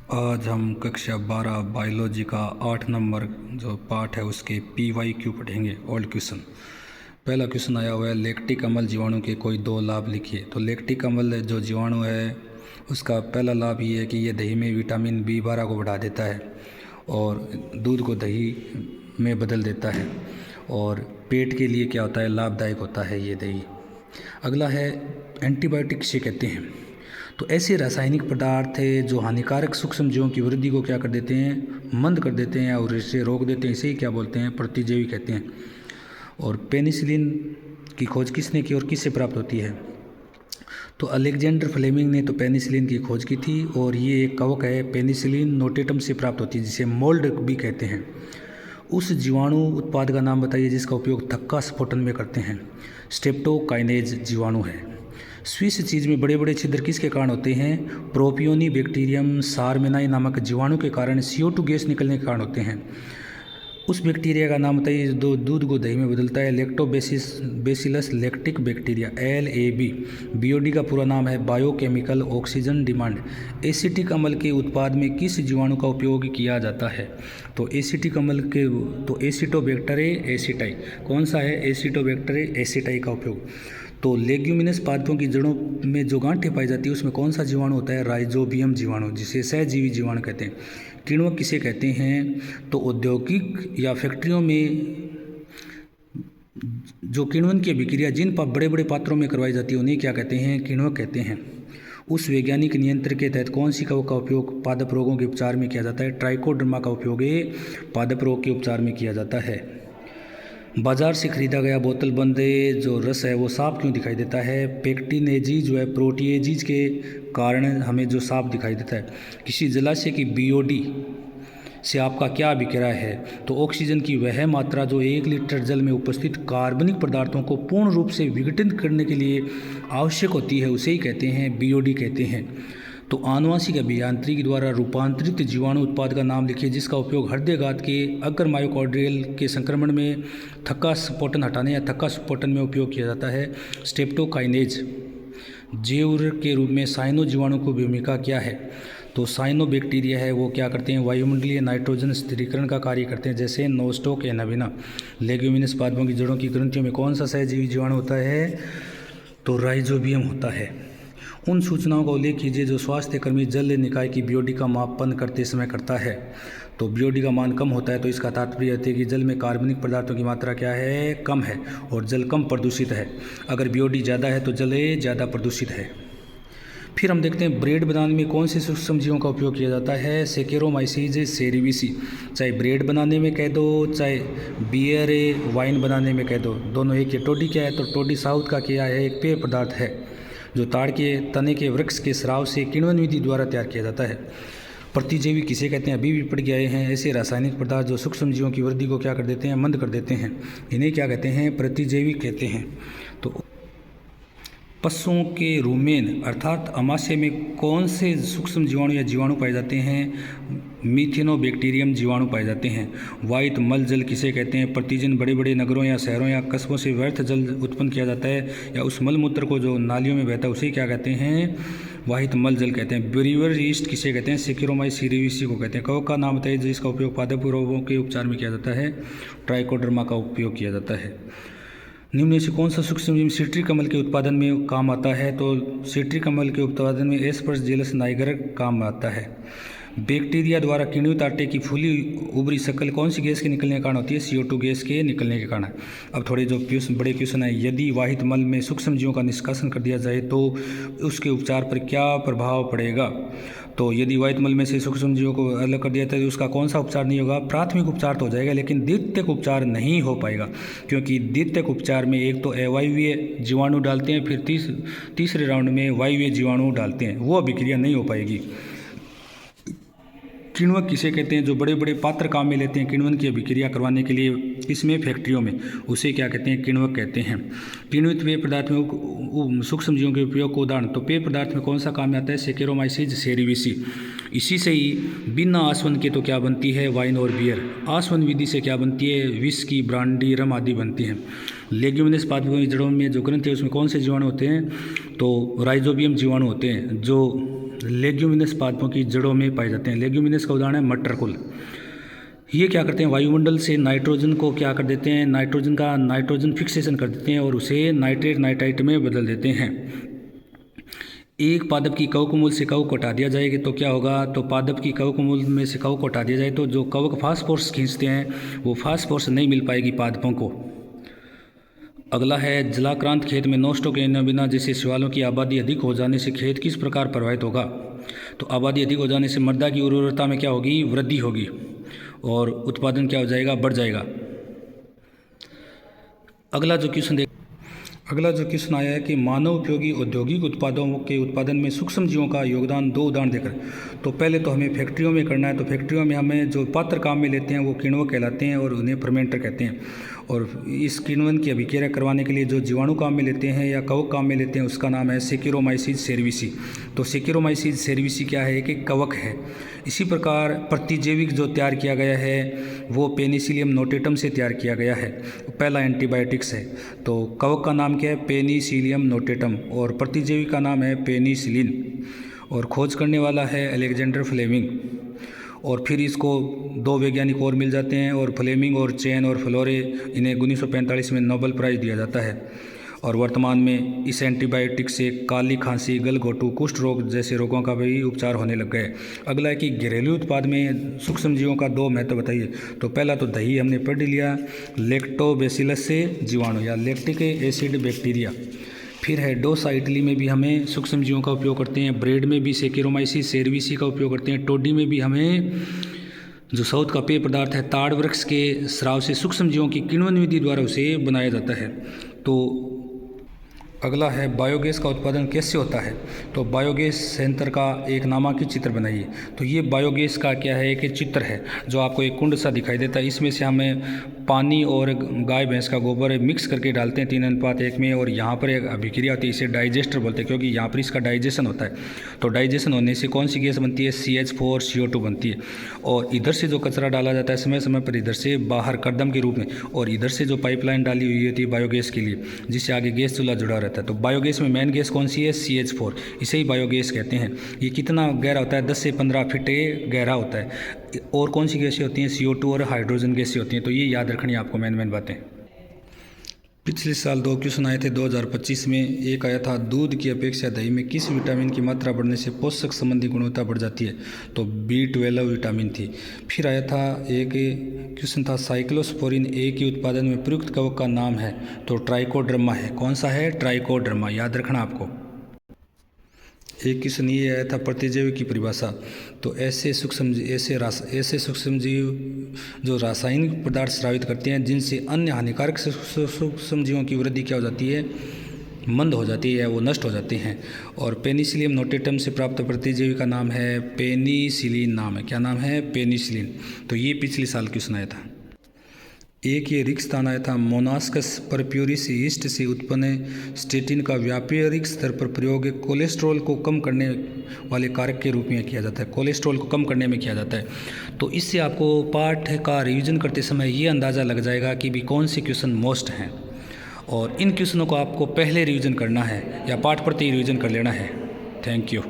आज हम कक्षा 12 बायोलॉजी का 8 नंबर जो पार्ट है उसके PYQ पढ़ेंगे। Old question. पहला क्वेश्चन आया हुआ है, लैक्टिक अम्ल जीवाणु के कोई दो लाभ लिखिए। तो लैक्टिक अम्ल जो जीवाणु है उसका पहला लाभ ये है कि ये दही में विटामिन B12 को बढ़ा देता है और दूध को दही में बदल देता है और पेट के लिए क्या होता है, लाभदायक होता है ये दही। अगला है एंटीबायोटिक से कहते हैं। तो ऐसे रासायनिक पदार्थ है जो हानिकारक सूक्ष्म जीवों की वृद्धि को क्या कर देते हैं, मंद कर देते हैं और इसे रोक देते हैं। इसे ही क्या बोलते हैं, प्रतिजैवी कहते हैं। और पेनिसिलिन की खोज किसने की और किससे प्राप्त होती है? तो अलेक्जेंडर फ्लेमिंग ने तो पेनिसिलिन की खोज की थी और ये एक कवक है, पेनिसिलिन नोटेटम से प्राप्त होती है जिसे मोल्ड भी कहते हैं। उस जीवाणु उत्पाद का नाम बताइए जिसका उपयोग थक्का स्फोटन में करते हैं। स्ट्रेप्टोकाइनेज जीवाणु है। स्विस चीज में बड़े बड़े छिद्र किसके कारण होते हैं? प्रोपियोनी बैक्टीरियम सारमेनाई नामक जीवाणु के कारण CO2 गैस निकलने के कारण होते हैं। उस बैक्टीरिया का नाम बताइए जो दूध को दही में बदलता है। Lactobacillus lactic bacteria, LAB। BOD का पूरा नाम है बायोकेमिकल ऑक्सीजन डिमांड। एसिटिक अम्ल के उत्पाद में किस जीवाणु का उपयोग किया जाता है? तो एसिटिक अम्ल के तो एसिटोबैक्टर एसिटाई। कौन सा है? एसिटोबैक्टर एसिटाई का उपयोग। तो लेग्यूमिनस पादपों की जड़ों में जो गांठें पाई जाती है उसमें कौन सा जीवाणु होता है? राइजोबियम जीवाणु, जिसे सहजीवी जीवाणु कहते हैं। किण्वक किसे कहते हैं? तो औद्योगिक या फैक्ट्रियों में जो किण्वन की अभिक्रिया जिन बड़े बड़े पात्रों में करवाई जाती है उन्हें क्या कहते हैं? किण्वक कहते हैं। उस वैज्ञानिक नियंत्रण के तहत कौन सी कवक का उपयोग पादप रोगों के उपचार में किया जाता है? ट्राइकोडर्मा का उपयोग पादप रोग के उपचार में किया जाता है। बाजार से खरीदा गया बोतल बंद जो रस है वो साफ क्यों दिखाई देता है? पेक्टिनेजी जो है प्रोटीएजीज के कारण हमें जो साफ दिखाई देता है। किसी जलाशय की BOD से आपका क्या अभिप्राय है? तो ऑक्सीजन की वह मात्रा जो 1 लीटर जल में उपस्थित कार्बनिक पदार्थों को पूर्ण रूप से विघटित करने के लिए आवश्यक होती है उसे ही कहते हैं BOD कहते हैं। तो आनुवांशिक अभियांत्रिकी द्वारा रूपांतरित जीवाणु उत्पाद का नाम लिखिए जिसका उपयोग हृदयघात के अग्र मायोकार्डियल के संक्रमण में थक्का स्फोटन हटाने या थक्का स्फोटन में उपयोग किया जाता है। स्ट्रेप्टोकाइनेज। जैव के रूप में साइनो जीवाणु की भूमिका क्या है? तो साइनो बैक्टीरिया है वो क्या करते हैं? वायुमंडलीय नाइट्रोजन स्थिरीकरण का कार्य करते हैं, जैसे नोस्टोक एनाविना। लेग्यूमिनस पादपों की जड़ों की ग्रंथियों में कौन सा सहजीवी जीवाणु होता है? तो राइजोबियम होता है। उन सूचनाओं का उल्लेख कीजिए जो स्वास्थ्य कर्मी जल निकाय की BOD का मापन करते समय करता है। तो BOD का मान कम होता है तो इसका तात्पर्य है कि जल में कार्बनिक पदार्थों की मात्रा क्या है? कम है और जल कम प्रदूषित है। अगर BOD ज़्यादा है तो जल ज़्यादा प्रदूषित है। फिर हम देखते हैं ब्रेड बनाने में कौन से सूक्ष्म जीवों का उपयोग किया जाता है? सेकेरोमाइसीज सेरिविसी। चाहे ब्रेड बनाने में कह दो, चाहे बियर वाइन बनाने में कह दो, दोनों एक ही। टोडी क्या है? तो टोडी साउथ का क्या है? एक पेय पदार्थ है जो ताड़ के तने के वृक्ष के स्राव से किण्वन विधि द्वारा तैयार किया जाता है। प्रतिजैवी किसे कहते हैं? अभी भी पढ़ के आए हैं। ऐसे रासायनिक पदार्थ जो सूक्ष्म जीवों की वृद्धि को क्या कर देते हैं? मंद कर देते हैं, इन्हें क्या कहते हैं? प्रतिजैवी कहते हैं। तो पशुओं के रूमेन अर्थात अमाशय में कौन से सूक्ष्म जीवाणु या जीवाणु पाए जाते हैं? मीथिनोबैक्टीरियम जीवाणु पाए जाते हैं। वाहित मल जल किसे कहते हैं? प्रतिजन बड़े बड़े नगरों या शहरों या कस्बों से व्यर्थ जल उत्पन्न किया जाता है या उस मल मूत्र को जो नालियों में बहता है उसे क्या कहते हैं? वाहित मल जल कहते हैं। ब्रीवर ईस्ट किसे कहते हैं? सेकेरोमाइस सेरिविसी को कहते हैं। कवक का नाम बताइए जिसका उपयोग पादप रोगों के उपचार में किया जाता है। ट्राइकोडर्मा का उपयोग किया जाता है। निम्न में से कौन सा सूक्ष्म जीव सिट्रिक अम्ल के उत्पादन में काम आता है? तो सिट्रिक अम्ल के उत्पादन में एस्परजिलस नाइगर काम आता है। बैक्टीरिया द्वारा किण्वित आटे की फूली उभरी शक्ल कौन सी गैस के निकलने के कारण होती है? CO2 गैस के निकलने के कारण। अब थोड़े जो बड़े क्वेश्चन है, यदि वाहित मल में सूक्ष्म जीवों का निष्कासन कर दिया जाए तो उसके उपचार पर क्या प्रभाव पड़ेगा? तो यदि वाहित मल में से सूक्ष्म जीवों को अलग कर दिया जाए तो उसका कौन सा उपचार नहीं होगा? प्राथमिक उपचार तो हो जाएगा लेकिन द्वितीयक उपचार नहीं हो पाएगा, क्योंकि द्वितीयक उपचार में एक तो अवायवीय जीवाणु डालते हैं, फिर तीसरे राउंड में वायवीय जीवाणु डालते हैं, वो अभिक्रिया नहीं हो पाएगी। किण्वक किसे कहते हैं? जो बड़े बड़े पात्र काम में लेते हैं किण्वन की अभिक्रिया करवाने के लिए, इसमें फैक्ट्रियों में, उसे क्या कहते हैं? किण्वक कहते हैं। किण्वित पेय पदार्थ में सूक्ष्म जीवों के उपयोग को उदाहरण, तो पेय पदार्थ में कौन सा काम में आता है? सेकेरोमाइसीज सेरिविसी। इसी से ही बिना आसवन के तो क्या बनती है? वाइन और बियर। आसवन विधि से क्या बनती है? विस्की, ब्रांडी, रम आदि बनती हैं। लेग्यूमिनस पादपों की जड़ों में जो ग्रंथि है उसमें कौन से जीवाणु होते हैं? तो राइजोबियम जीवाणु होते हैं जो लेग्यूमिनस पादपों की जड़ों में पाए जाते हैं। लेग्यूमिनस का उदाहरण है मटर कुल। ये क्या करते हैं, वायुमंडल से नाइट्रोजन को क्या कर देते हैं, नाइट्रोजन फिक्सेशन कर देते हैं और उसे नाइट्रेट नाइट्राइट में बदल देते हैं। एक पादप की कवक मूल से कवक को हटा दिया जाएगा तो क्या होगा, तो पादप की कवक मूल में से कवक को हटा दिया जाए तो जो कवक फास्फोरस खींचते हैं वो फास्फोरस नहीं मिल पाएगी पादपों को। अगला है, जलाक्रांत खेत में नोस्टो के बिना जैसे शैवालों की आबादी अधिक हो जाने से खेत किस प्रकार प्रभावित होगा। तो आबादी अधिक हो जाने से मृदा की उर्वरता में क्या होगी, वृद्धि होगी और उत्पादन क्या हो जाएगा, बढ़ जाएगा। अगला जो क्वेश्चन आया है कि मानव उपयोगी औद्योगिक उत्पादों के उत्पादन में सूक्ष्म जीवों का योगदान 2 उदाहरण देकर। तो पहले तो हमें फैक्ट्रियों में करना है, तो फैक्ट्रियों में हमें जो पात्र काम में लेते हैं वो किण्वक कहलाते हैं और उन्हें फर्मेंटर कहते हैं। और इस किण्वन की अभिक्रिया करवाने के लिए जो जीवाणु काम में लेते हैं या कवक काम में लेते हैं उसका नाम है सेक्यूरोमाइसीज सेरेविसी। तो सेक्यूरोमाइसीज सेरेविसी क्या है कि कवक है। इसी प्रकार प्रतिजैविक जो तैयार किया गया है वो पेनिसिलियम नोटेटम से तैयार किया गया है, पहला एंटीबायोटिक्स है। तो कवक का नाम क्या है, पेनिसिलियम नोटेटम, और प्रतिजैविक का नाम है पेनिसिलिन, और खोज करने वाला है अलेक्जेंडर फ्लेमिंग। और फिर इसको 2 वैज्ञानिक और मिल जाते हैं और फ्लेमिंग और चेन और फ्लोरे, इन्हें 1945 में नोबेल प्राइज़ दिया जाता है। और वर्तमान में इस एंटीबायोटिक से काली खांसी, गलघोटू, कुष्ठ रोग जैसे रोगों का भी उपचार होने लग गए। अगला है कि घरेलू उत्पाद में सूक्ष्म जीवों का 2 महत्व बताइए। तो पहला तो दही हमने पढ़ लिया, लैक्टोबैसिलस से जीवाणु या लैक्टिक एसिड बैक्टीरिया। फिर है डोसा, इडली में भी हमें सूक्ष्म जीवों का उपयोग करते हैं। ब्रेड में भी सेक्यूरोमाइसीस सेरेविसी का उपयोग करते हैं। टोडी में भी हमें जो साउथ का पेय पदार्थ है ताड़ वृक्ष के स्राव से सूक्ष्म जीवों की किण्वन विधि द्वारा उसे बनाया जाता है। तो अगला है बायोगैस का उत्पादन कैसे होता है। तो बायोगैस संयंत्र का एक नामांकित चित्र बनाइए। तो ये बायोगैस का क्या है कि चित्र है जो आपको एक कुंड सा दिखाई देता है। इसमें से हमें पानी और गाय भैंस का गोबर मिक्स करके डालते हैं 3:1 में, और यहाँ पर एक अभिक्रिया होती है, इसे डाइजेस्टर बोलते हैं क्योंकि यहाँ पर इसका डाइजेशन होता है। तो डाइजेशन होने से कौन सी गैस बनती है, CH4 CO2 बनती है। और इधर से जो कचरा डाला जाता है समय समय पर इधर से बाहर कर्दम के रूप में, और इधर से जो पाइपलाइन डाली हुई होती है बायोगैस के लिए जिससे आगे गैस चूल्हा जुड़ा रहता है। तो बायोगैस में मेन गैस कौन सी है, CH4, इसे ही बायोगैस कहते हैं। ये कितना गहरा होता है, 10 से 15 फीट गहरा होता है। और कौन सी गैसें होती हैं, CO2 और हाइड्रोजन गैसें होती हैं। तो ये याद रखनी है आपको मेन बातें। पिछले साल 2 क्वेश्चन आए थे 2025 में। एक आया था दूध की अपेक्षा दही में किस विटामिन की मात्रा बढ़ने से पोषक संबंधी गुणवत्ता बढ़ जाती है। तो B12 विटामिन थी। फिर आया था एक क्वेश्चन था साइक्लोस्पोरिन A के उत्पादन में प्रयुक्त कवक का नाम है। तो ट्राइकोडर्मा है। कौन सा है, ट्राइकोडर्मा, याद रखना आपको। एक क्वेश्चन ये आया था प्रतिजैविक की परिभाषा। तो ऐसे सूक्ष्म जीव जो रासायनिक पदार्थ स्रावित करते हैं जिनसे अन्य हानिकारक सूक्ष्म जीवों की वृद्धि क्या हो जाती है, मंद हो जाती है, वो नष्ट हो जाते हैं। और पेनिसिलियम नोटेटम से प्राप्त प्रतिजैवी का नाम है पेनिसिलिन, नाम है, क्या नाम है, पेनिसिलिन। तो ये पिछले साल क्वेश्चन आया था। एक ये रिक्त स्थान आया था मोनास्कस परप्यूरिस यीस्ट से उत्पन्न स्टेटिन का व्यापारिक स्तर पर प्रयोग कोलेस्ट्रॉल को कम करने वाले कारक के रूप में किया जाता है। कोलेस्ट्रॉल को कम करने में किया जाता है। तो इससे आपको पाठ का रिवीजन करते समय ये अंदाज़ा लग जाएगा कि भी कौन से क्वेश्चन मोस्ट हैं, और इन क्वेश्चनों को आपको पहले रिवीजन करना है या पाठ पढ़ते ही रिवीजन कर लेना है। Thank you.